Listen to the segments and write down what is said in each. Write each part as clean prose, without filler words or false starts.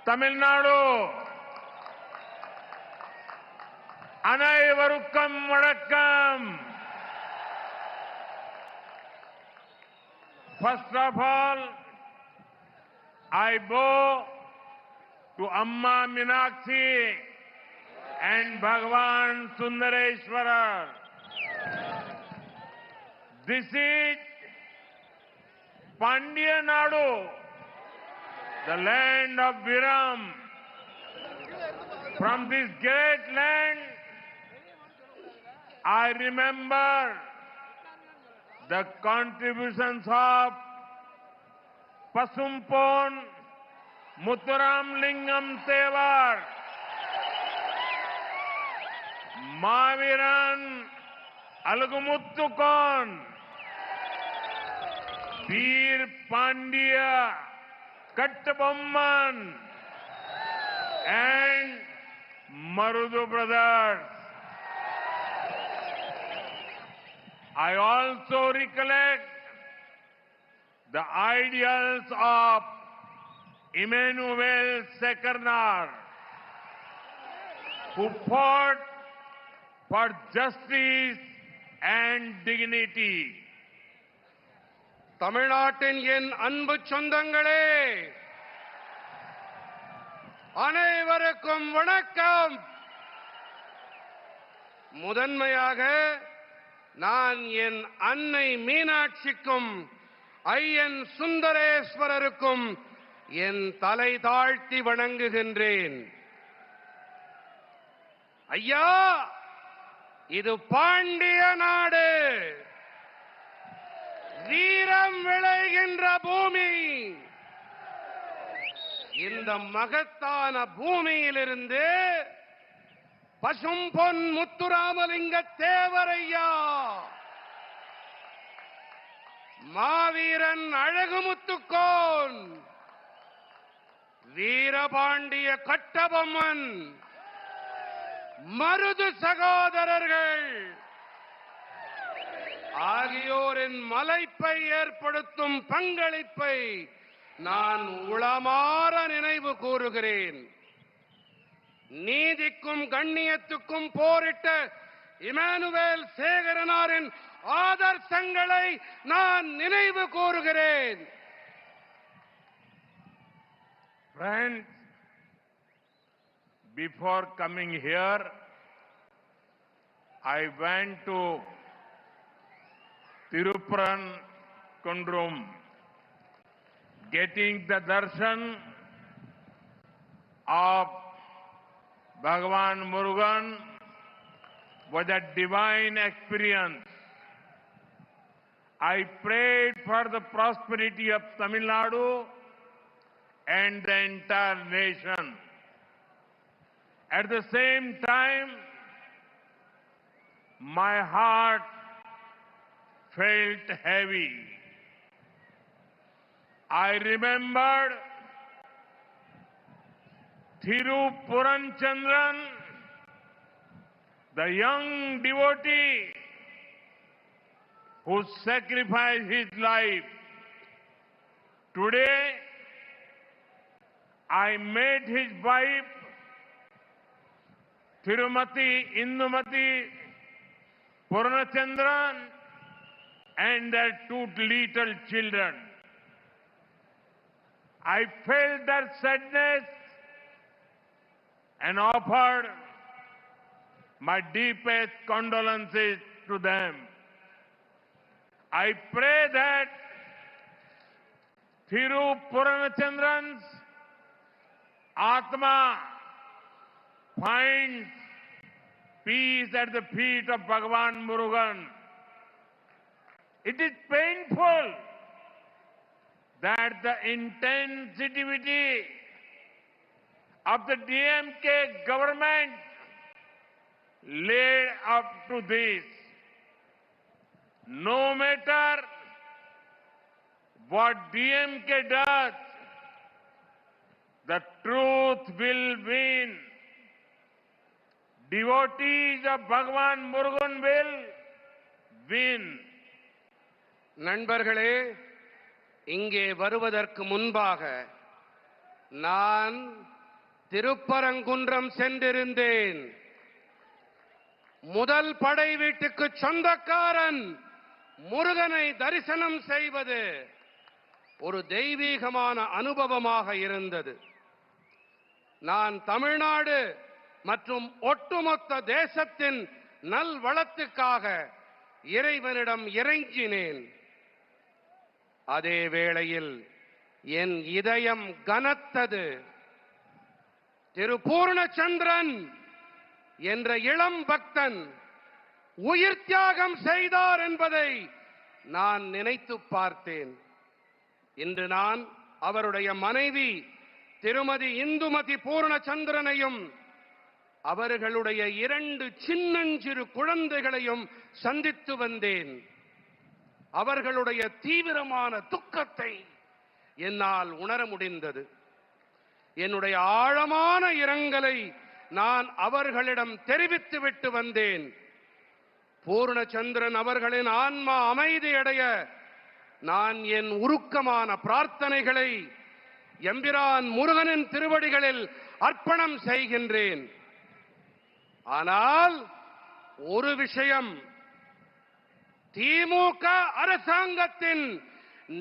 தமிழ்நாடு அனைவருக்கும் வணக்கம். First of all, I bow to Amma Meenakshi and Bhagwan Sundareshwara. This is Pandya Nadu, the land of Viram. From this great land, I remember the contributions of Pasumpon Muthuram Lingam Tevar, Maviran Alagumuttukon, Veer Pandya Kattabomman, and Marudu brothers. I also recollect the ideals of Emmanuel Sekernar, who fought for justice and dignity. தமிழ்நாட்டின் என் அன்பு சொந்தங்களே, அனைவருக்கும் வணக்கம். முதன்மையாக நான் என் அன்னை மீனாட்சிக்கும் ஐயன் சுந்தரேஸ்வரருக்கும் என் தலை தாழ்த்தி வணங்குகின்றேன். ஐயா, இது பாண்டிய நாடு, வீரம் விளைகின்ற பூமி. இந்த மகத்தான பூமியிலிருந்து பசும்பொன் முத்துராமலிங்க தேவரையா, மாவீரன் அழகுமுத்துக்கோன், வீரபாண்டிய கட்டபொம்மன், மருது சகோதரர்கள் ஆகியோரின் மலைப்பை ஏற்படுத்தும் பங்களிப்பை நான் உளமாற நினைவு கூறுகிறேன். நீதிக்கும் கண்ணியத்துக்கும் போரிட்ட இமானுவேல் சேகரனாரின் ஆதர்சங்களை நான் நினைவு கூறுகிறேன். Friends, before coming here, I went to Tirupuran Kundrum. Getting the darshan of Bhagwan Murugan was a divine experience. I prayed for the prosperity of Tamil Nadu and the entire nation. At the same time, my heart felt heavy. I remembered Thiru Puranchandran, the young devotee who sacrificed his life. Today, I met his wife, Thirumati Indumati Purnachandran, and their two little children. I felt their sadness and offered my deepest condolences to them. I pray that Thiru Puranachandran's Atma finds peace at the feet of Bhagwan Murugan. It is painful that the insensitivity of the DMK government led up to this. No matter what DMK does, the truth will win. Devotees of Bhagwan Murugan will win. நண்பர்களே, இங்கே வருவதற்கு முன்பாக நான் திருப்பரங்குன்றம் சென்றிருந்தேன். முதல் படை வீட்டுக்கு சொந்தக்காரன் முருகனை தரிசனம் செய்வது ஒரு தெய்வீகமான அனுபவமாக இருந்தது. நான் தமிழ்நாடு மற்றும் ஒட்டுமொத்த தேசத்தின் நல்வளத்துக்காக இறைவனிடம் இறைஞ்சினேன். அதே வேளையில் என் இதயம் கனத்தது. திரு பூர்ணச்சந்திரன் என்ற இளம் பக்தன் உயிர் தியாகம் செய்தார் என்பதை நான் நினைத்து பார்த்தேன். இன்று நான் அவருடைய மனைவி திருமதி இந்துமதி பூர்ணச்சந்திரனையும் அவர்களுடைய 2 சின்னஞ்சிறு குழந்தைகளையும் சந்தித்து வந்தேன். அவர்களுடைய தீவிரமான துக்கத்தை என்னால் உணர முடிந்தது. என்னுடைய ஆழமான இரங்கலை நான் அவர்களிடம் தெரிவித்துவிட்டு வந்தேன். பூர்ணச்சந்திரன் அவர்களின் ஆன்மா அமைதியடைய நான் என் உருக்கமான பிரார்த்தனைகளை எம்பிரான் முருகனின் திருவடிகளில் அர்ப்பணம் செய்கின்றேன். ஆனால் ஒரு விஷயம், திமுக அரசாங்கத்தின்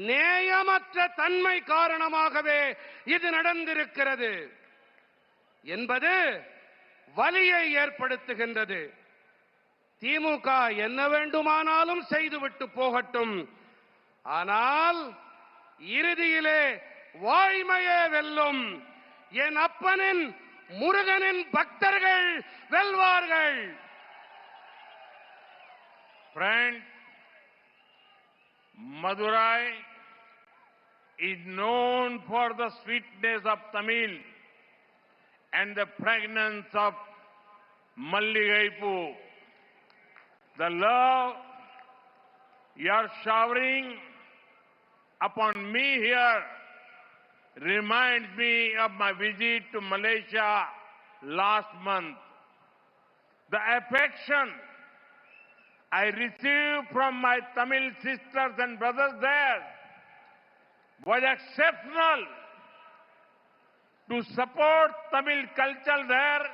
நேயமற்ற தன்மை காரணமாகவே இது நடந்திருக்கிறது என்பது வலியை ஏற்படுத்துகின்றது. திமுக என்ன வேண்டுமானாலும் செய்துவிட்டு போகட்டும், ஆனால் இறுதியிலே வாய்மையே வெல்லும். என் அப்பனின் முருகனின் பக்தர்கள் வெல்வார்கள். Friends, Madurai is known for the sweetness of Tamil and the fragrance of Malligaipu. The love you are showering upon me here reminds me of my visit to Malaysia last month. The affection I received from my Tamil sisters and brothers there was exceptional. To support Tamil culture there,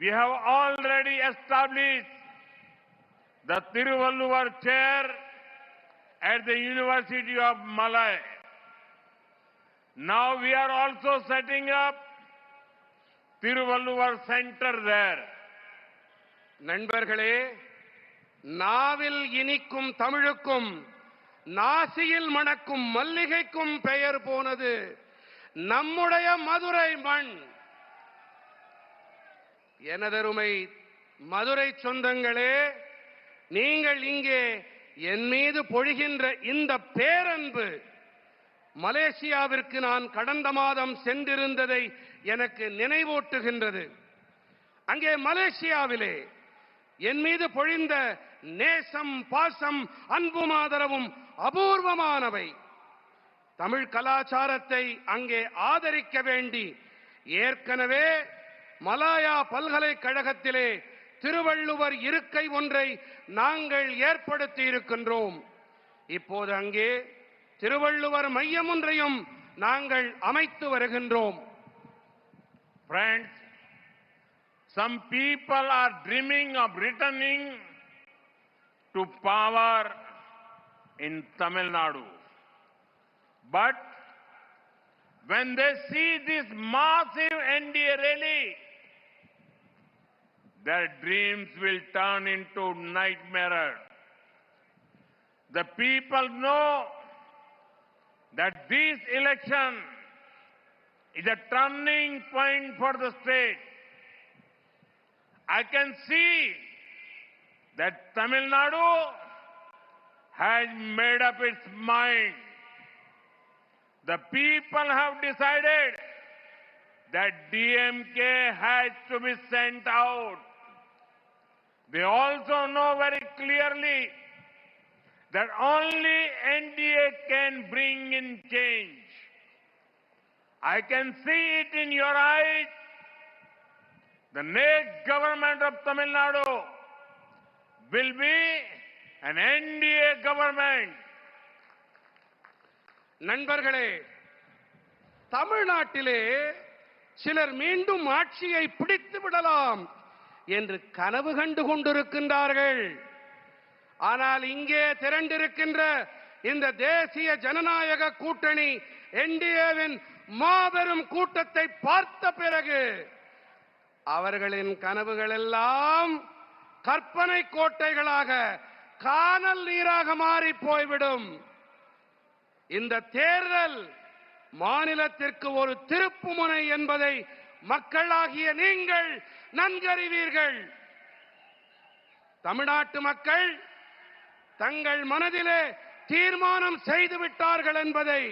we have already established the Tiruvalluvar chair at the University of Malay. Now we are also setting up Tiruvalluvar Center there. நண்பர்களே, நாவில் இனிக்கும் தமிழுக்கும் நாசியில் மணக்கும் மல்லிகைக்கும் பெயர் போனது நம்முடைய மதுரை மண். எனதருமை மதுரை சொந்தங்களே, நீங்கள் இங்கே என் மீது பொழிகின்ற இந்த பேரன்பு மலேசியாவிற்கு நான் கடந்த மாதம் சென்றிருந்ததை எனக்கு நினைவூட்டுகின்றது. அங்கே மலேசியாவிலே என் மீது பொழிந்த நேசம், பாசம், அன்பும் ஆதரவும் அபூர்வமானவை. தமிழ் கலாச்சாரத்தை அங்கே ஆதரிக்க வேண்டி ஏற்கனவே மலாயா பல்கலைக்கழகத்திலே திருவள்ளுவர் இருக்கை ஒன்றை நாங்கள் ஏற்படுத்தி இருக்கின்றோம். இப்போது அங்கே திருவள்ளுவர் மையம் ஒன்றையும் நாங்கள் அமைத்து வருகின்றோம். Friends, some people are dreaming of returning to power in Tamil Nadu. But when they see this massive NDA rally, their dreams will turn into nightmares. The people know that this election is a turning point for the state. I can see that Tamil Nadu has made up its mind. The people have decided that DMK has to be sent out. They also know very clearly that only NDA can bring in change. I can see it in your eyes. The next government of Tamil Nadu will be an NDA government. நண்பர்களே, தமிழ்நாட்டிலே சிலர் மீண்டும் ஆட்சியை பிடித்து விடலாம் என்று கனவு கண்டு கொண்டிருக்கின்றார்கள். ஆனால் இங்கே திரண்டிருக்கின்ற இந்த தேசிய ஜனநாயக கூட்டணி என்டிஏவின் மாபெரும் கூட்டத்தை பார்த்த பிறகு அவர்களின் கனவுகள் எல்லாம் கற்பனை கோட்டைகளாக கானல் நீராக மாறி போய்விடும். இந்த தேர்தல் மாநிலத்திற்கு ஒரு திருப்புமுனை என்பதை மக்களாகிய நீங்கள் நன்கறிவீர்கள். தமிழ்நாட்டு மக்கள் தங்கள் மனதிலே தீர்மானம் செய்து விட்டார்கள் என்பதை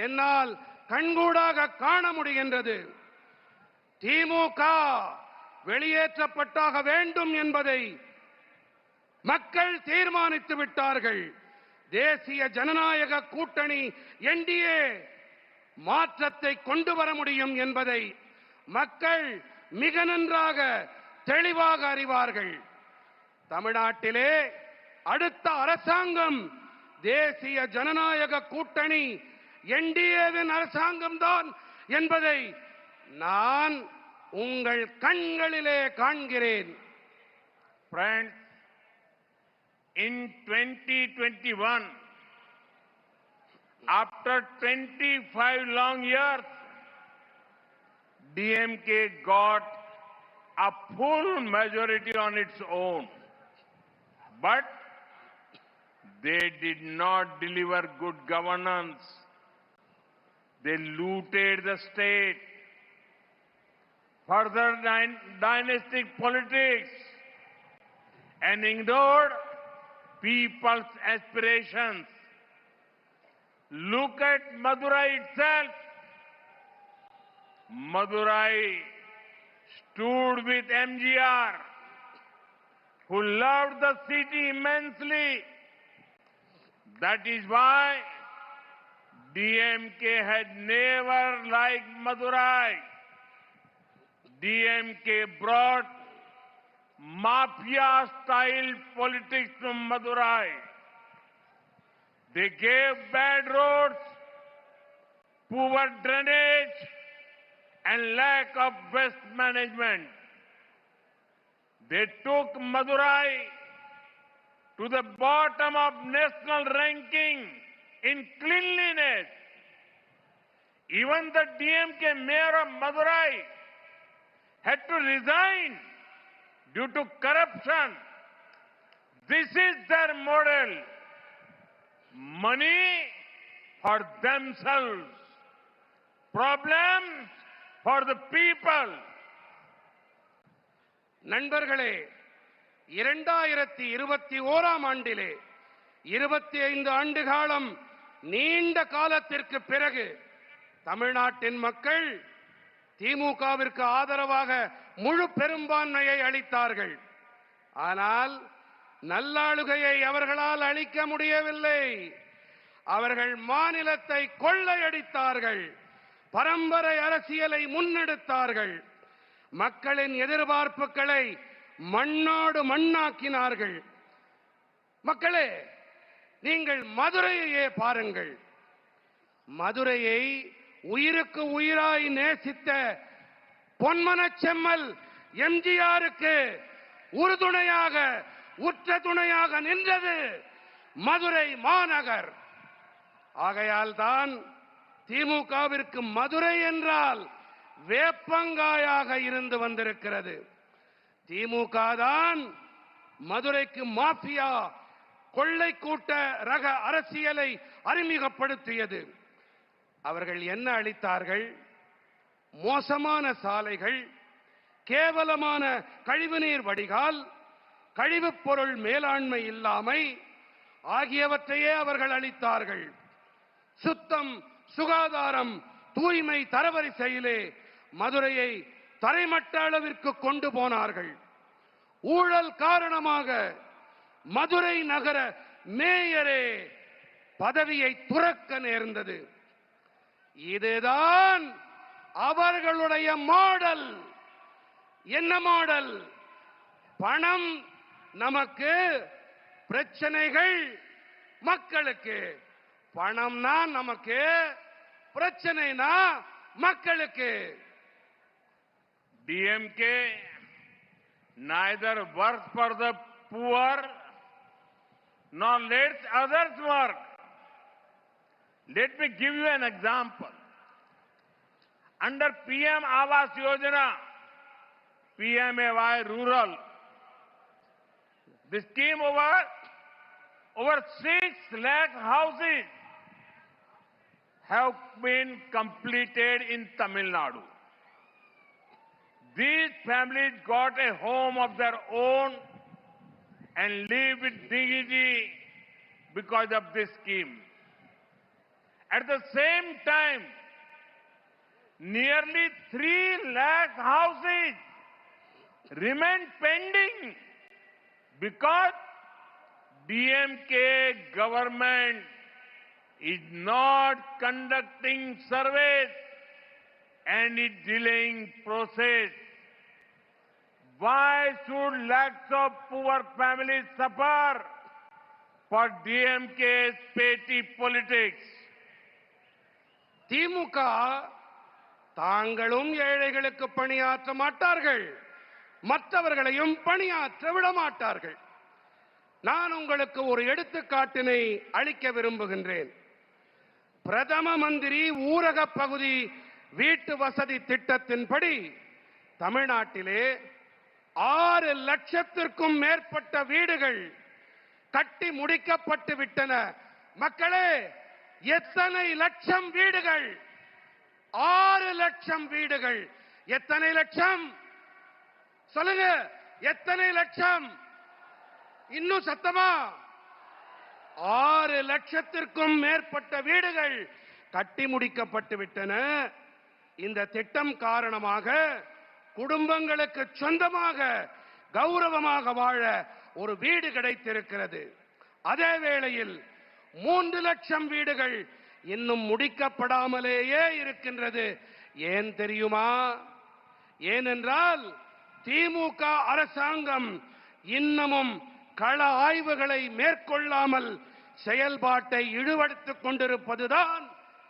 என்னால் கண்கூடாக காண முடிகின்றது. திமுக வெளியேற்றப்பட்டாக வேண்டும் என்பதை மக்கள் தீர்மானித்து விட்டார்கள். தேசிய ஜனநாயக கூட்டணி என்டிஏ மாற்றத்தை கொண்டு வர முடியும் என்பதை மக்கள் மிக நன்றாக தெளிவாக அறிவார்கள். தமிழ்நாட்டிலே அடுத்த அரசாங்கம் தேசிய ஜனநாயக கூட்டணி என்டிஏவின் அரசாங்கம்தான் என்பதை நான் உங்கள் கண்களிலே காண்கிறேன். Friends, in 2021, after 25 long years, DMK got a full majority on its own. But they did not deliver good governance. They looted the state. Further dynastic politics and ignored people's aspirations. Look at Madurai itself. Madurai stood with MGR, who loved the city immensely. That is why DMK had never liked Madurai. DMK brought mafia-style politics to Madurai. They gave bad roads, poor drainage, and lack of waste management. They took Madurai to the bottom of national ranking in cleanliness. Even the DMK mayor of Madurai had to resign due to corruption. This is their model. Money for themselves. Problems for the people. நண்பர்களே, 2021 ஆண்டிலே 25 ஆண்டு காலம் நீண்ட காலத்திற்கு பிறகு தமிழ்நாட்டின் மக்கள் திமுகவிற்கு ஆதரவாக முழு பெரும்பான்மையை அளித்தார்கள். ஆனால் நல்லாளுகையை அவர்களால் அளிக்க முடியவில்லை. அவர்கள் மாநிலத்தை கொள்ளையடித்தார்கள். பரம்பரை அரசியலை முன்னெடுத்தார்கள். மக்களின் எதிர்பார்ப்புகளை மண்ணோடு மண்ணாக்கினார்கள். மக்களே, நீங்கள் மதுரையையே பாருங்கள். மதுரையை உயிருக்கு உயிராய் நேசித்த பொன்மனச் செம்மல் எம்ஜிஆருக்கு உறுதுணையாக உற்ற துணையாக நின்றது மதுரை மாநகர். ஆகையால் தான் திமுகவிற்கு மதுரை என்றால் வேப்பங்காயாக இருந்து வந்திருக்கிறது. திமுக தான் மதுரைக்கு மாஃபியா கொள்ளை கூட்ட ரக அரசியலை அறிமுகப்படுத்தியது. அவர்கள் என்ன அளித்தார்கள்? மோசமான சாலைகள், கேவலமான கழிவுநீர் வடிகால், கழிவுப் பொருள் மேலாண்மை இல்லாமை ஆகியவற்றையே அவர்கள் அளித்தார்கள். சுத்தம், சுகாதாரம், தூய்மை தரவரிசையிலே மதுரையை தரைமட்ட அளவிற்கு கொண்டு போனார்கள். ஊழல் காரணமாக மதுரை நகர மேயரே பதவியை துறக்க நேர்ந்தது. இதுதான் அவர்களுடைய மாடல். என்ன மாடல்? பணம் நமக்கு, பிரச்சனைகள் மக்களுக்கு. பணம் தான் நமக்கு, பிரச்சனைனா மக்களுக்கு. DMK neither works for the poor nor lets others work. Let me give you an example. Under PM Awas Yojana, PMAY Rural, this scheme over 6 lakh houses have been completed in Tamil Nadu. These families got a home of their own and live with dignity because of this scheme. At the same time, nearly 3 lakh houses remain pending because DMK government is not conducting surveys and is delaying process. Why should lakhs of poor families suffer for DMK's petty politics? திமுக தாங்களும் ஏழைகளுக்கு பணியாற்ற மாட்டார்கள், மற்றவர்களையும் பணியாற்ற விட மாட்டார்கள். நான் உங்களுக்கு ஒரு எடுத்துக்காட்டினை அளிக்க விரும்புகின்றேன். பிரதம மந்திரி ஊரக பகுதி வீட்டு வசதி திட்டத்தின்படி தமிழ்நாட்டிலே 6 லட்சத்திற்கும் மேற்பட்ட வீடுகள் கட்டி முடிக்கப்பட்டு விட்டன. மக்களே, எத்தனை லட்சம் வீடுகள்? 6 லட்சம் வீடுகள். எத்தனை லட்சம் சொல்லுங்க? எத்தனை லட்சம்? இன்னும் சத்தமா? 6 லட்சத்திற்கும் மேற்பட்ட வீடுகள் கட்டி முடிக்கப்பட்டு விட்டன. இந்த திட்டம் காரணமாக குடும்பங்களுக்கு சொந்தமாக கௌரவமாக வாழ ஒரு வீடு கிடைத்திருக்கிறது. அதே வேளையில் 3 லட்சம் வீடுகள் இன்னும் முடிக்கப்படாமலேயே இருக்கின்றது. ஏன் தெரியுமா? ஏனென்றால் திமுக அரசாங்கம் இன்னமும் கள ஆய்வுகளை மேற்கொள்ளாமல் செயல்பாட்டை இழுவெடுத்துக் கொண்டிருப்பதுதான்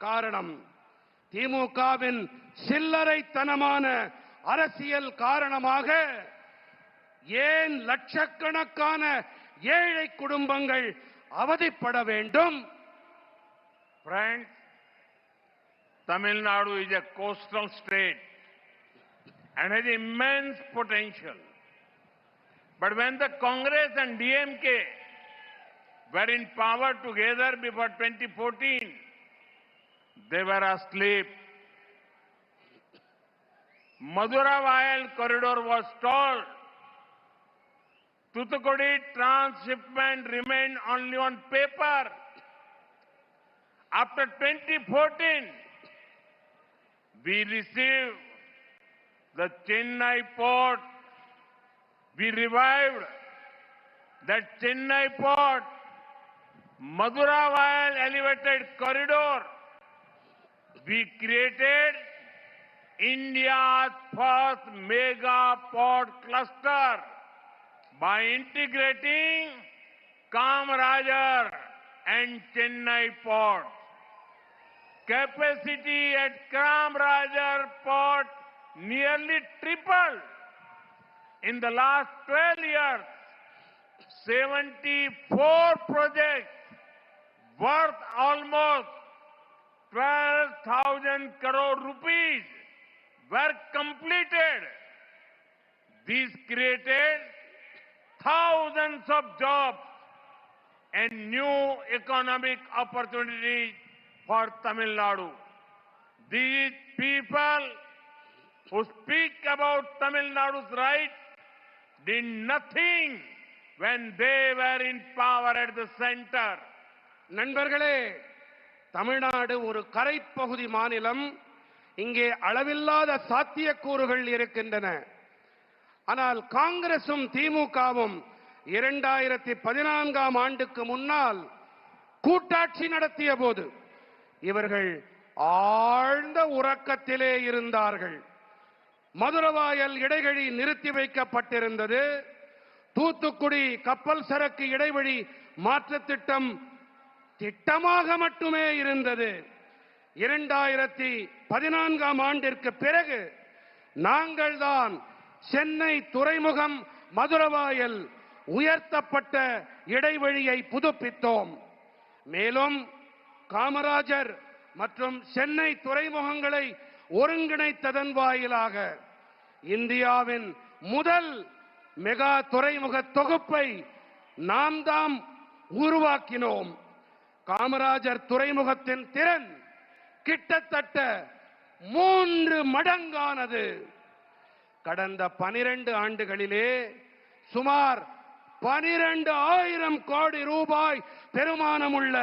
காரணம். திமுகவின் சில்லறைத்தனமான அரசியல் காரணமாக ஏன் லட்சக்கணக்கான ஏழை குடும்பங்கள் அவதிப்பட வேண்டும்? Friends, Tamil Nadu is a coastal state and has immense potential. But when the Congress and DMK were in power together before 2014, they were asleep. Madura-Vayal corridor was stalled. Thoothukudi transshipment remained only on paper. After 2014, we received the Chennai port. We revived that Chennai port, Madura-Vayal elevated corridor. We created India's first mega port cluster by integrating Kamarajar and Chennai port. Capacity at Kamarajar port nearly tripled. In the last 12 years, 74 projects worth almost 12,000 crore rupees were completed. These created thousands of jobs and new economic opportunities for Tamil Nadu. These people who speak about Tamil Nadu's rights did nothing when they were in power at the center. நண்பர்களே, தமிழ்நாடு ஒரு கரைப்பகுதி மாநிலம். இங்கே அளவில்லாத சாத்தியக்கூறுகள் இருக்கின்றன. ஆனால் காங்கிரசும் திமுகவும் 2014ஆம் ஆண்டுக்கு முன்னால் கூட்டாட்சி நடத்திய போது இவர்கள் ஆழ்ந்த உறக்கத்திலே இருந்தார்கள். மதுரவாயல் இடைவழி நிறுத்தி வைக்கப்பட்டிருந்தது. தூத்துக்குடி கப்பல் சரக்கு இடைவழி மாற்று திட்டம் திட்டமாக மட்டுமே இருந்தது. 2014ஆம் ஆண்டிற்கு பிறகு நாங்கள்தான் சென்னை துறைமுகம் மதுரவாயல் உயர்த்தப்பட்ட இடைவழியை புதுப்பித்தோம். மேலும் காமராஜர் மற்றும் சென்னை துறைமுகங்களை ஒருங்கிணைத்ததன் வாயிலாக இந்தியாவின் முதல் மெகா துறைமுக தொகுப்பை நாம் தாம் உருவாக்கினோம். காமராஜர் துறைமுகத்தின் திறன் கிட்டத்தட்ட 3 மடங்கானது. கடந்த 12 ஆண்டுகளிலே சுமார் 12,000 கோடி ரூபாய் பெருமானமுள்ள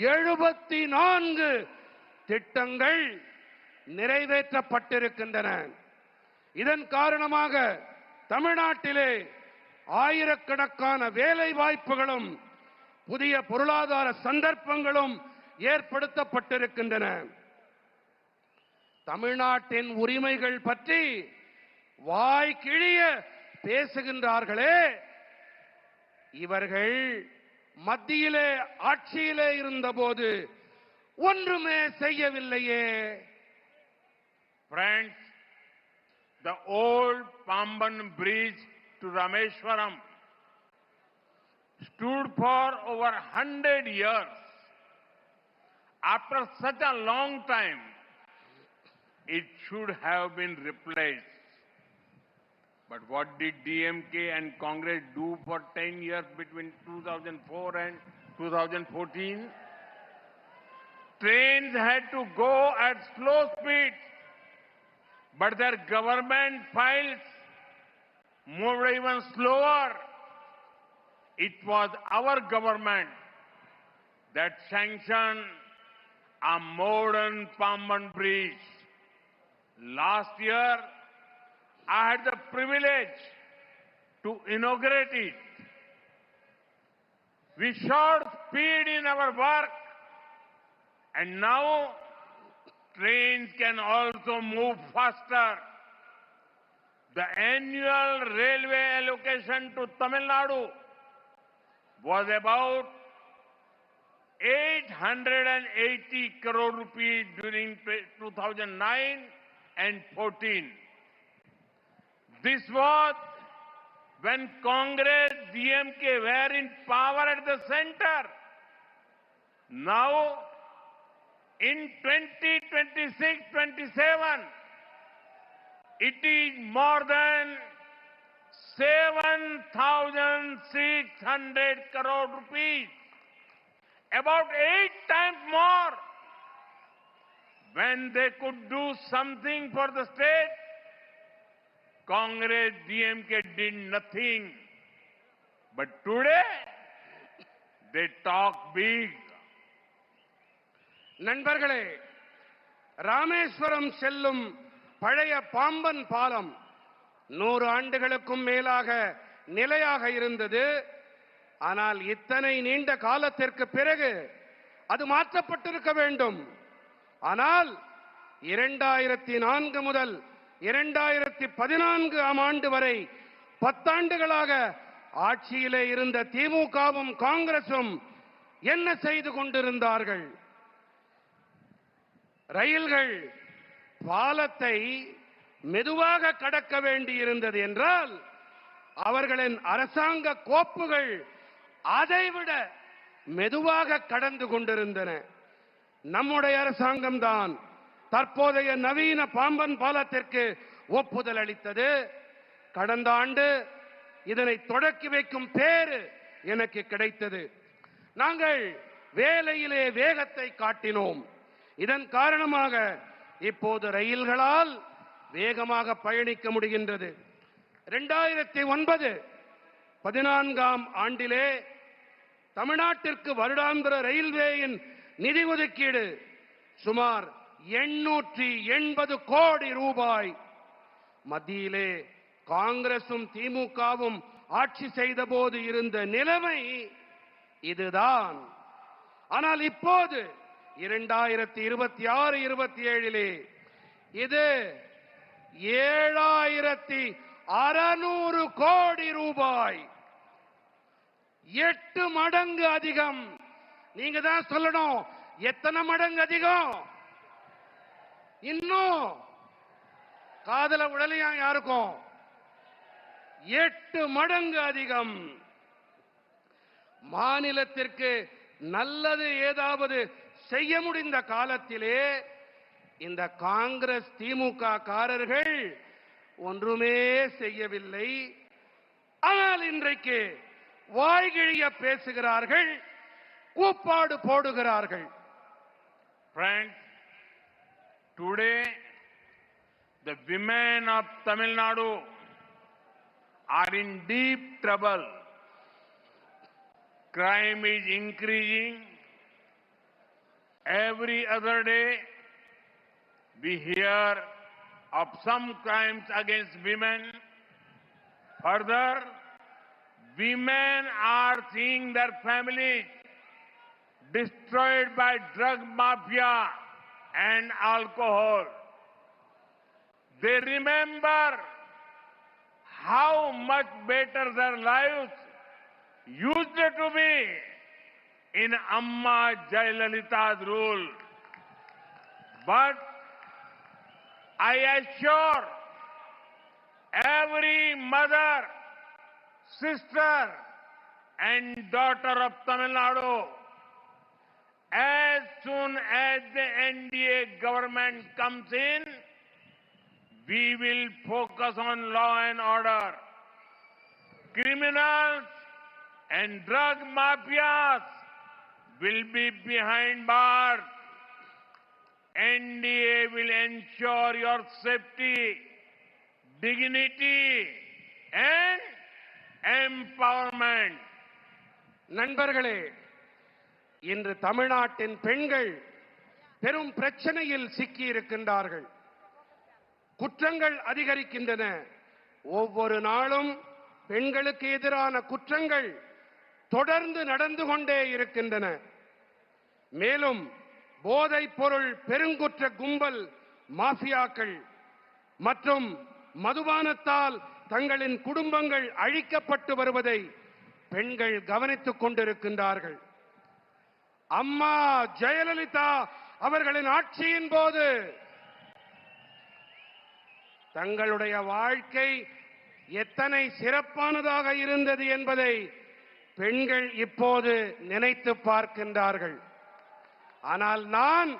74 திட்டங்கள் நிறைவேற்றப்பட்டிருக்கின்றன. இதன் காரணமாக தமிழ்நாட்டிலே ஆயிரக்கணக்கான வேலை வாய்ப்புகளும் புதிய பொருளாதார சந்தர்ப்பங்களும் ஏற்படுத்தப்பட்டிருக்கின்றன. தமிழ்நாட்டின் உரிமைகள் பற்றி வாய் கிழிய பேசுகின்றார்களே, இவர்கள் மத்தியிலே ஆட்சியிலே இருந்தபோது ஒன்றுமே செய்யவில்லையே. Friends, the old Pamban bridge to Rameshwaram stood for over 100 years. After such a long time, it should have been replaced. But what did DMK and Congress do for 10 years between 2004 and 2014? Trains had to go at slow speed, but their government files moved even slower. It was our government that sanctioned a modern Pamban bridge. Last year, I had the privilege to inaugurate it. We showed speed in our work, and now trains can also move faster. The annual railway allocation to Tamil Nadu was about 880 crore rupees during 2009 and 14. This was when Congress, DMK were in power at the center. Now, in 2026-27, it is more than 7,600 crore rupees, about 8 times more. When they could do something for the state, Congress, DMK did nothing. But today, they talk big. நண்பர்களே, ராமேஸ்வரம் செல்லும் பழைய பாம்பன் பாலம் 100 ஆண்டுகளுக்கும் மேலாக நிலையாக இருந்தது. ஆனால் இத்தனை நீண்ட காலத்திற்கு பிறகு அது மாற்றப்பட்டிருக்க வேண்டும். ஆனால் 2004 முதல் 2014ஆம் ஆண்டு வரை 10 ஆண்டுகளாக ஆட்சியிலே இருந்த திமுகவும் காங்கிரசும் என்ன செய்து கொண்டிருந்தார்கள்? ரயில்கள் பாலத்தை மெதுவாக கடக்க வேண்டியிருந்தது என்றால் அவர்களின் அரசாங்க கோப்புகள் அதைவிட மெதுவாக கடந்து கொண்டிருந்தன. நம்முடைய அரசாங்கம் தான் தற்போதைய நவீன பாம்பன் பாலத்திற்கு ஒப்புதல் அளித்தது. கடந்த ஆண்டு இதனை தொடக்கி வைக்கும் பேறு எனக்கு கிடைத்தது. நாங்கள் வேலையிலே வேகத்தை காட்டினோம். இதன் காரணமாக இப்போது ரயில்களால் வேகமாக பயணிக்க முடிகின்றது. 2009-14ஆம் ஆண்டிலே தமிழ்நாட்டிற்கு வருடாந்திர ரயில்வேயின் நிதி ஒதுக்கீடு சுமார் 880 கோடி ரூபாய். மத்தியிலே காங்கிரசும் திமுகவும் ஆட்சி செய்த போது இருந்த நிலைமை இதுதான். ஆனால் இப்போது 2026-27 இது 7,600 கோடி ரூபாய், 8 மடங்கு அதிகம். நீங்க தான் சொல்லணும், எத்தனை மடங்கு அதிகம்? இன்னும் காதல உடலையா யாருக்கும் 8 மடங்கு அதிகம். மாநிலத்திற்கு நல்லது ஏதாவது செய்ய முடிந்த காலத்திலே இந்த காங்கிரஸ் திமுக காரர்கள் ஒன்றுமே செய்யவில்லை. ஆனால் இன்றைக்கு வாய்கிழிய பேசுகிறார்கள், கூப்பாடு போடுகிறார்கள். Friends, today the women of Tamil Nadu are in deep trouble. Crime is increasing. Every other day we hear of some crimes against women. Further, women are seeing their families destroyed by drug mafia and alcohol. They remember how much better their lives used to be in Amma Jayalalitha's rule. But I assure every mother, sister and daughter of Tamil Nadu, as soon as the NDA government comes in, we will focus on law and order. Criminals and drug mafias will be behind bars. NDA will ensure your safety, dignity and empowerment. நண்பர்களே, இன்று தமிழ்நாட்டின் பெண்கள் பெரும் பிரச்சனையில் சிக்கி இருக்கின்றார்கள். குற்றங்கள் அதிகரிக்கின்றன. ஒவ்வொரு நாளும் பெண்களுக்கு எதிரான குற்றங்கள் தொடர்ந்து நடந்து கொண்டே இருக்கின்றன. மேலும் போதைப் பொருள் பெருங்குற்ற கும்பல், மாஃபியாக்கள் மற்றும் மதுபானத்தால் தங்களின் குடும்பங்கள் அழிக்கப்பட்டு வருவதை பெண்கள் கவனித்துக் கொண்டிருக்கின்றார்கள். அம்மா ஜெயலலிதா அவர்களின் ஆட்சியின் போது தங்களுடைய வாழ்க்கை எத்தனை சிறப்பானதாக இருந்தது என்பதை பெண்கள் இப்போது நினைத்து பார்க்கின்றார்கள். ஆனால் நான்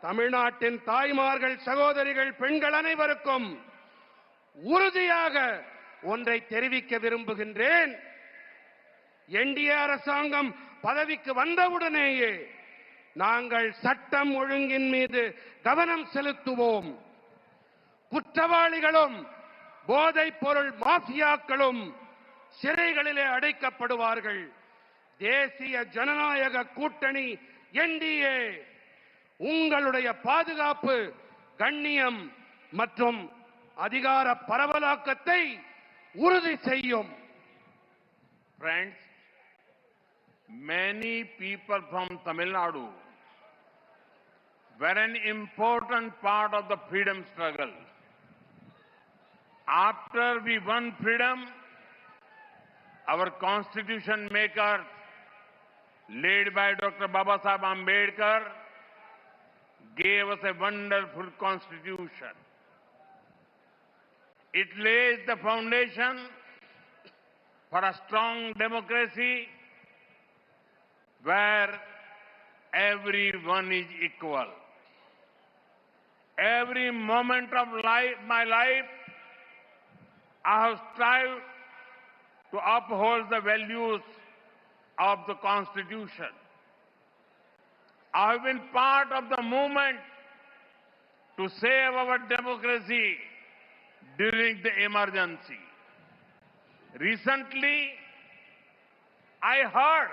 தமிழ்நாட்டின் தாய்மார்கள், சகோதரிகள், பெண்கள் அனைவருக்கும் உறுதியாக ஒன்றை தெரிவிக்க விரும்புகின்றேன். என்டிஏ அரசாங்கம் பதவிக்கு வந்தவுடனேயே நாங்கள் சட்டம் ஒழுங்கின் மீது கவனம் செலுத்துவோம். குற்றவாளிகளும் போதைப் பொருள் மாஃபியாக்களும் சிறைகளிலே அடைக்கப்படுவார்கள். தேசிய ஜனநாயக கூட்டணி என்டிஏ உங்களுடைய பாதுகாப்பு, கண்ணியம் மற்றும் அதிகார பரவலாக்கத்தை உறுதி செய்யும். Friends, many people from Tamil Nadu were an important part of the freedom struggle. After we won freedom, our constitution makers, led by Dr. Babasaheb Ambedkar, gave us a wonderful constitution. It lays the foundation for a strong democracy where everyone is equal. Every moment of my life, I have strived to uphold the values of the Constitution. I have been part of the movement to save our democracy during the emergency. Recently, I heard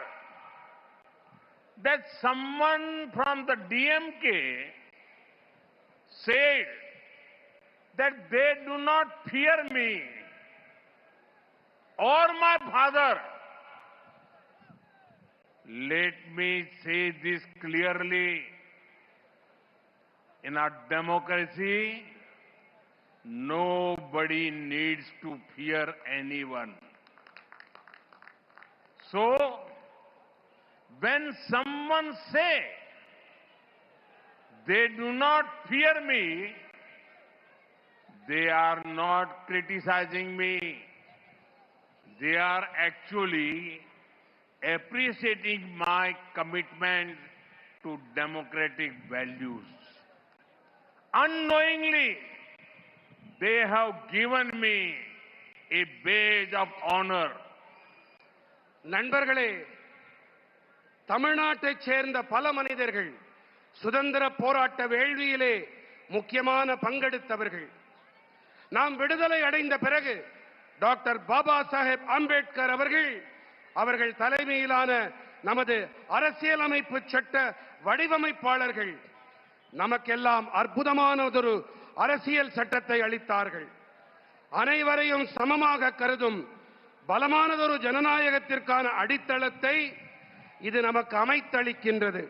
that someone from the DMK said that they do not fear me or my father. Let me say this clearly. In our democracy, nobody needs to fear anyone. So, when someone say They do not fear me. They are not criticizing me. They are actually appreciating my commitment to democratic values. Unknowingly, they have given me a badge of honor. நண்பர்களே, தமிழ்நாட்டைச் சேர்ந்த பல மனிதர்கள் சுதந்திர போராட்ட வேள்வியிலே முக்கியமான பங்கெடுத்தவர்கள். நாம் விடுதலை அடைந்த பிறகு டாக்டர் பாபா சாஹேப் அம்பேத்கர் அவர்கள் தலைமையிலான நமது அரசியலமைப்பு சட்ட வடிவமைப்பாளர்கள் நமக்கெல்லாம் அற்புதமானதொரு அரசியல் சட்டத்தை அளித்தார்கள். அனைவரையும் சமமாக கருதும் பலமானதொரு ஜனநாயகத்திற்கான அடித்தளத்தை இது நமக்கு அமைத்தளிக்கின்றது.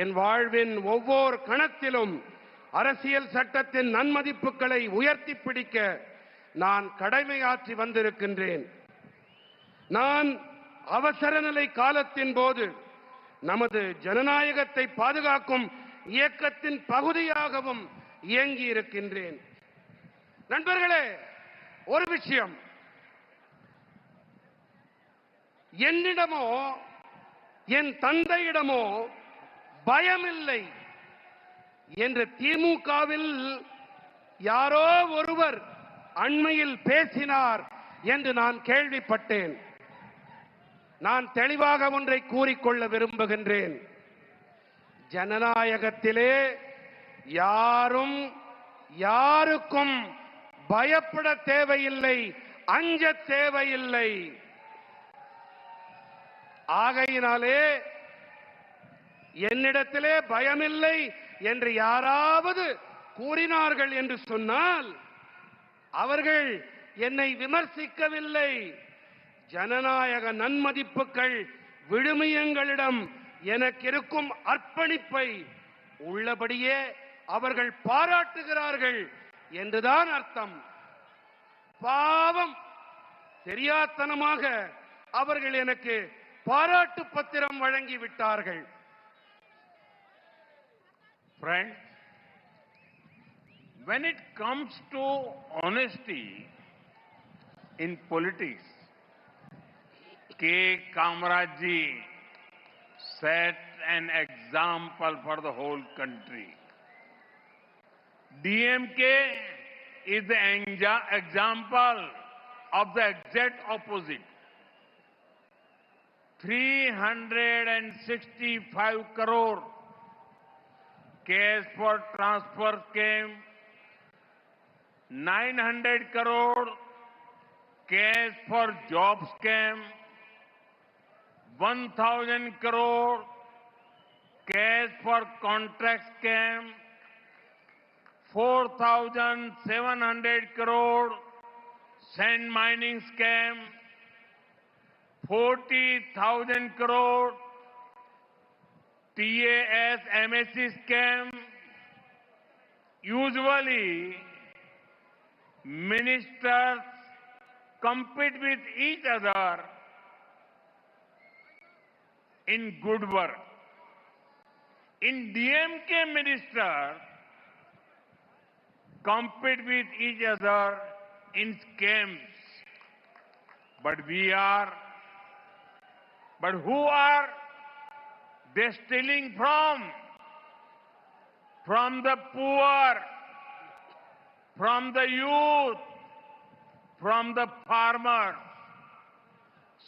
என் வாழ்வின் ஒவ்வொரு கணத்திலும் அரசியல் சட்டத்தின் நன்மதிப்புகளை உயர்த்தி பிடிக்க நான் கடமையாற்றி வந்திருக்கின்றேன். நான் அவசர நிலை காலத்தின் போது நமது ஜனநாயகத்தை பாதுகாக்கும் இயக்கத்தின் பகுதியாகவும் இயங்கி இருக்கின்றேன். நண்பர்களே, ஒரு விஷயம், என்னிடமோ என் தந்தையிடமோ பயமில்லை என்று திமுகவில் யாரோ ஒருவர் அண்மையில் பேசினார் என்று நான் கேள்விப்பட்டேன். நான் தெளிவாக ஒன்றை கூறிக்கொள்ள விரும்புகின்றேன். ஜனநாயகத்திலே யாரும் யாருக்கும் பயப்பட தேவையில்லை, அஞ்ச தேவையில்லை. ஆகையினாலே என்னிடத்திலே பயமில்லை என்று யாராவது கூறினார்கள் என்று சொன்னால் அவர்கள் என்னை விமர்சிக்கவில்லை. ஜனநாயக நன்மதிப்புகள் விழுமியங்களிடம் எனக்கு இருக்கும் அர்ப்பணிப்பை உள்ளபடியே அவர்கள் பாராட்டுகிறார்கள் என்றுதான் அர்த்தம். பாவம், தெரியாத்தனமாக அவர்கள் எனக்கு பாராட்டு பத்திரம் வழங்கி விட்டார்கள். Friends, when it comes to honesty in politics, K. Kamaraj ji set an example for the whole country. DMK is the example of the exact opposite. 365 crore cash for transfer came, 900 crore cash for jobs came, 1,000 crore cash for contracts came, 4,700 crore sand mining scam, 40,000 crore TAS MSc scam. Usually, ministers compete with each other in good work. In DMK, ministers compete with each other in scams. But who are they stealing from? From the poor, from the youth, from the farmers.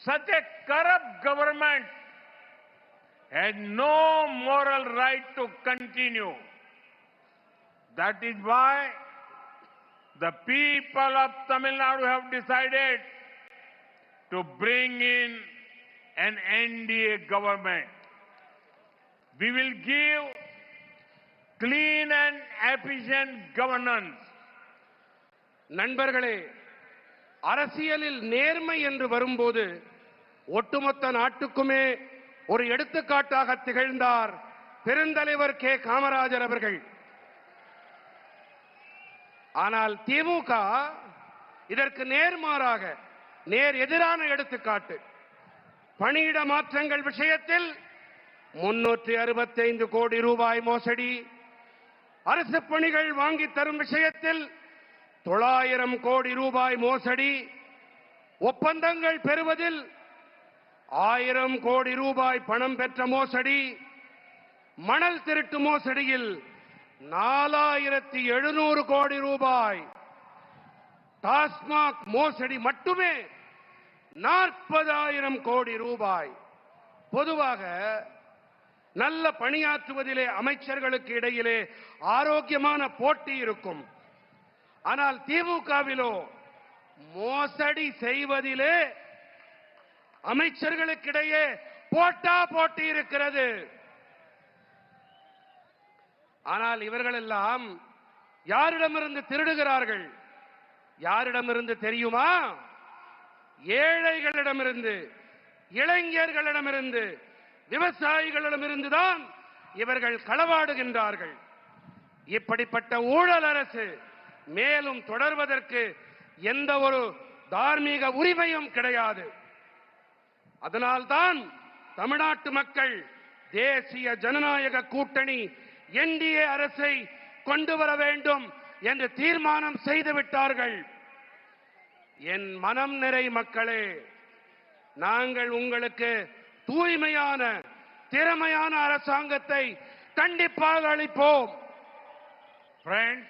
Such a corrupt government has no moral right to continue. That is why the people of Tamil Nadu have decided to bring in an NDA government. We will give clean and efficient governance. நண்பர்களே, அரசியலில் நேர்மை என்று வரும்போது ஒட்டுமொத்த நாட்டுக்குமே ஒரு எடுத்துக்காட்டாக திகழ்ந்தார் பெருந்தலைவர் கே. காமராஜர் அவர்கள். ஆனால் திமுக இதற்கு நேர்மாறாக நேர் எதிரான எடுத்துக்காட்டு. பணியிட மாற்றங்கள் விஷயத்தில் 365 கோடி ரூபாய் மோசடி, அரசு பணிகள் வாங்கி தரும் விஷயத்தில் 900 கோடி ரூபாய் மோசடி, ஒப்பந்தங்கள் பெறுவதில் 1000 கோடி ரூபாய் பணம் பெற்ற மோசடி, மணல் திருட்டு மோசடியில் 4700 கோடி ரூபாய், டாஸ்மாக் மோசடி மட்டுமே 40,000 கோடி ரூபாய். பொதுவாக நல்ல பணியாற்றுவதிலே அமைச்சர்களுக்கு இடையிலே ஆரோக்கியமான போட்டி இருக்கும். ஆனால் திமுகவிலோ மோசடி செய்வதிலே அமைச்சர்களுக்கிடையே போட்டி இருக்கிறது. ஆனால் இவர்கள் எல்லாம் யாரிடமிருந்து திருடுகிறார்கள்? யாரிடமிருந்து தெரியுமா? ஏழைகளிடமிருந்து, இளைஞர்களிடமிருந்து, விவசாயிகளிடமிருந்துதான் இவர்கள் களவாடுகின்றார்கள். இப்படிப்பட்ட ஊழல் அரசு மேலும் தொடர்வதற்கு எந்த ஒரு தார்மீக உரிமையும் கிடையாது. அதனால்தான் தமிழ்நாட்டு மக்கள் தேசிய ஜனநாயக கூட்டணி என்டிஏ அரசை கொண்டு வர வேண்டும் என்று தீர்மானம் செய்துவிட்டார்கள். என் மனம் நிறை மக்களே, நாங்கள் உங்களுக்கு தூய்மையான திறமையான அரசாங்கத்தை கண்டிப்பாக அளிப்போம். Friends,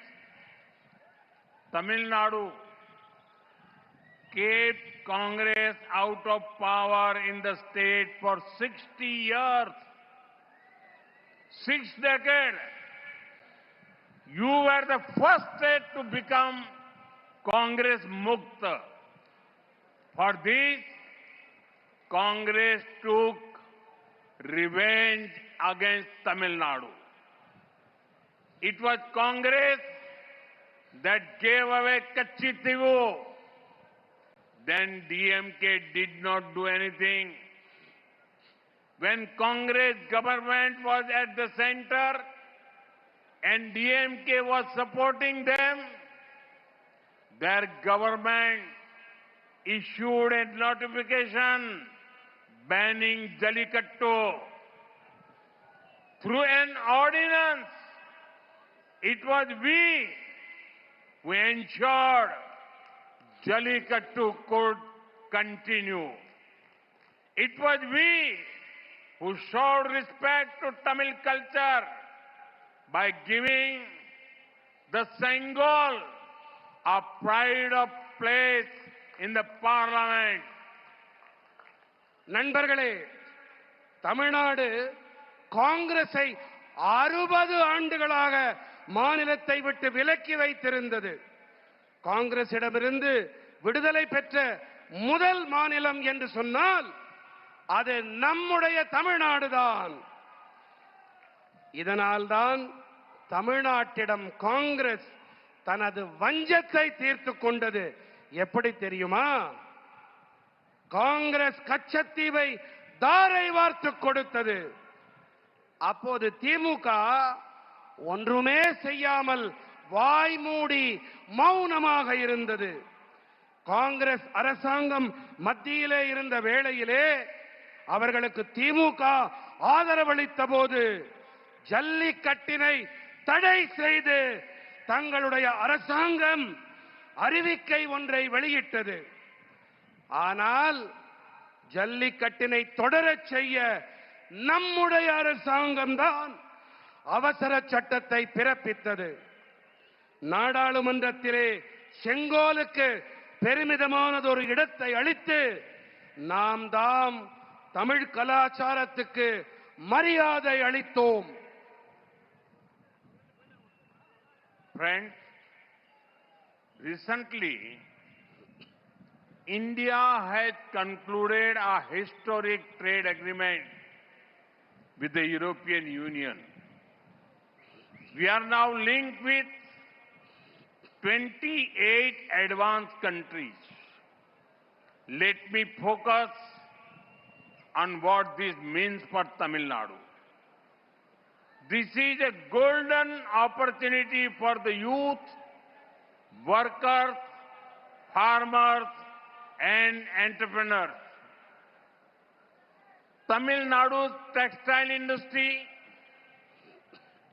Tamil Nadu kept Congress out of power in the state for 60 years. 6 decades. You were the first state to become Congress Mukta. For this, Congress took revenge against Tamil Nadu. It was Congress that gave away Kachitivu. Then DMK did not do anything. When Congress government was at the center and DMK was supporting them, their government issued a notification banning Jallikattu. Through an ordinance, it was we who ensured Jallikattu could continue. It was we who showed respect to Tamil culture by giving the Sengol a pride of place in the parliament. நண்பர்களே, தமிழ்நாடு காங்கிரஸை 60 ஆண்டுகளாக மாநிலத்தை விட்டு விலக்கி வைத்திருந்தது. காங்கிரசிடமிருந்து விடுதலை பெற்ற முதல் மாநிலம் என்று சொன்னால் அது நம்முடைய தமிழ்நாடுதான். இதனால்தான் தமிழ்நாட்டிடம் காங்கிரஸ் தனது வஞ்சத்தை தீர்த்துக் கொண்டது. எப்படி தெரியுமா? காங்கிரஸ் கச்சத்தீவை தாரை வார்த்து கொடுத்தது. அப்போது திமுக ஒன்றுமே செய்யாமல் வாய் மூடி மௌனமாக இருந்தது. காங்கிரஸ் அரசாங்கம் மத்தியிலே இருந்த வேளையிலே அவர்களுக்கு திமுக ஆதரவளித்த போது ஜல்லிக்கட்டினை தடை செய்து தங்களுடைய அரசாங்கம் அறிவிக்கை ஒன்றை வெளியிட்டது. ஆனால் ஜல்லிக்கட்டினை தொடரச் செய்ய நம்முடைய அரசாங்கம்தான் அவசர சட்டத்தை பிறப்பித்தது. நாடாளுமன்றத்திலே செங்கோலுக்கு பெருமிதமானதொரு இடத்தை அளித்து நாம் தாம் தமிழ் கலாச்சாரத்துக்கு மரியாதை அளித்தோம். Friends, recently India has concluded a historic trade agreement with the European Union. We are now linked with 28 advanced countries. Let me focus on what this means for Tamil Nadu. This is a golden opportunity for the youth, workers, farmers, and entrepreneurs. Tamil Nadu's textile industry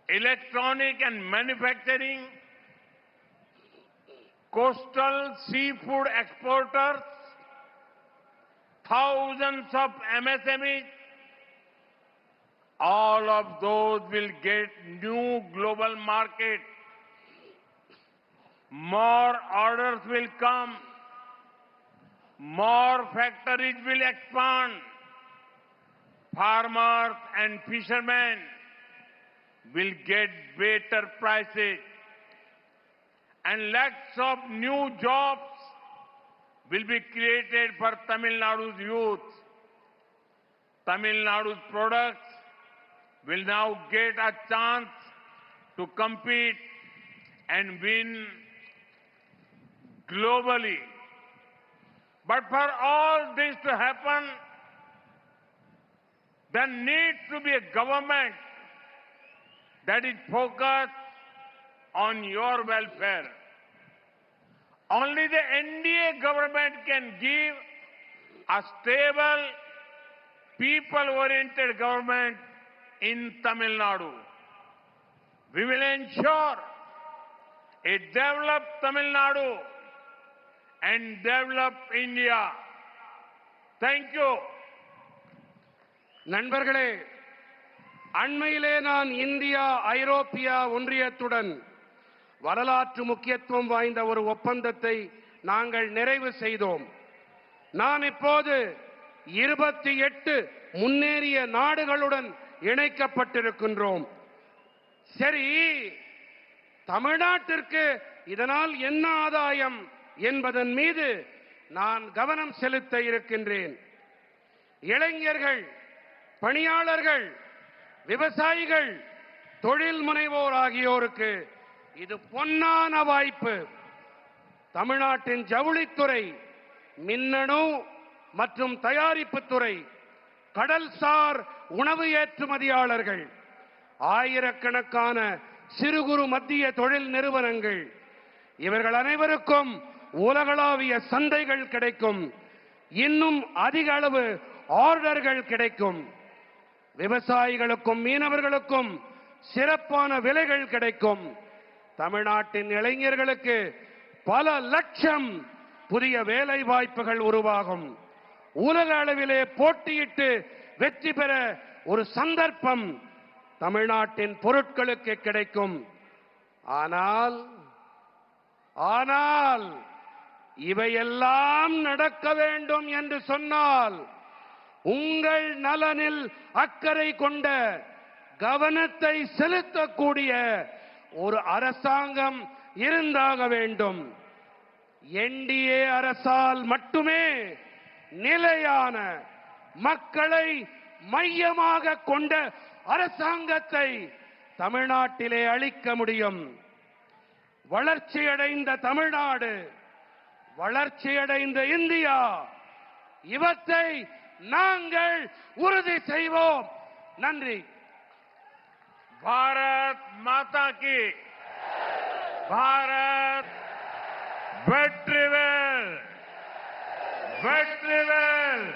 electronic and manufacturing, coastal seafood exporters, thousands of MSMEs, all of those will get new global market. More orders will come. More factories will expand. Farmers and fishermen will get better prices. And lakhs of new jobs will be created for Tamil Nadu's youth. Tamil Nadu's products will now get a chance to compete and win globally. But for all this to happen, there needs to be a government that is focused on your welfare. Only the NDA government can give a stable, people-oriented government in Tamil Nadu. We will ensure a developed Tamil Nadu and developed India. Thank you. நண்பர்களே, அண்மையிலே நான் India ஐரோப்பிய ஒன்றியத்துடன் வரலாற்று முக்கியத்துவம் வாய்ந்த ஒரு ஒப்பந்தத்தை நாங்கள் நிறைவு செய்தோம். நாம் இப்போது 28 முன்னேறிய நாடுகளுடன் இணைக்கப்பட்டிருக்கின்றோம். சரி, தமிழ்நாட்டிற்கு இதனால் என்ன ஆதாயம் என்பதன் மீது நான் கவனம் செலுத்த இருக்கின்றேன். இளைஞர்கள், பணியாளர்கள், விவசாயிகள், தொழில் முனைவோர் ஆகியோருக்கு இது பொன்னான வாய்ப்பு. தமிழ்நாட்டின் ஜவுளித்துறை, மின்னணு மற்றும் தயாரிப்புத் துறை, கடல்சார் உணவு ஏற்றுமதியாளர்கள், ஆயிரக்கணக்கான சிறு குறு மத்திய தொழில் நிறுவனங்கள், இவர்கள் அனைவருக்கும் உலகளாவிய சந்தைகள் கிடைக்கும். இன்னும் அதிக அளவு ஆர்டர்கள் கிடைக்கும். விவசாயிகளுக்கும் மீனவர்களுக்கும் சிறப்பான விலைகள் கிடைக்கும். தமிழ்நாட்டின் இளைஞர்களுக்கு பல லட்சம் புதிய வேலை வாய்ப்புகள் உருவாகும். உலக அளவிலே போட்டியிட்டு வெற்றி பெற ஒரு சந்தர்ப்பம் தமிழ்நாட்டின் பொருட்களுக்கு கிடைக்கும். ஆனால் இவையெல்லாம் நடக்க வேண்டும் என்று சொன்னால் உங்கள் நலனில் அக்கறை கொண்ட, கவனத்தை செலுத்தக்கூடிய ஒரு அரசாங்கம் இருந்தாக வேண்டும். என்டிஏ அரசால் மட்டுமே நிலையான, மக்களை மையமாக கொண்ட அரசாங்கத்தை தமிழ்நாட்டிலே அளிக்க முடியும். வளர்ச்சியடைந்த தமிழ்நாடு, வளர்ச்சியடைந்த இந்தியா, இவற்றை நாங்கள் உறுதி செய்வோம். நன்றி. भारत माता की, Bharat वेट्रिवेल, वेट्रिवेल।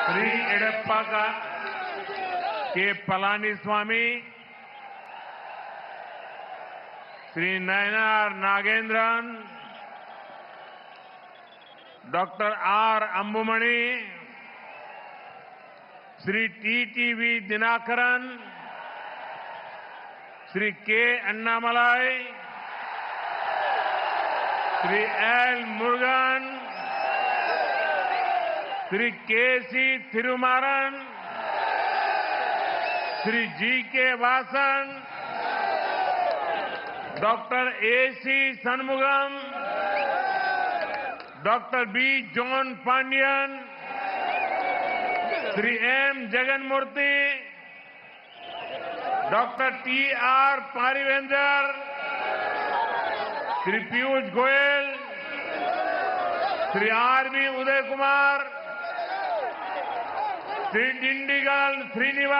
Shri Edappadi K Palaniswami, Shri Nainar Nagendran, doctor R Anbumani, Shri TTV Dhinakaran, Shri K Annamalai, Shri L Murugan, Shri KC Thirumaran, Shri G K Vasan, doctor AC Shanmugam, doctor B John Pandian, Shri M Jaganmoorthy, doctor T R Parivendhar, Shri Piyush Goyal, Shri R B Udhaya Kumar, Shri Dindigul Srinivas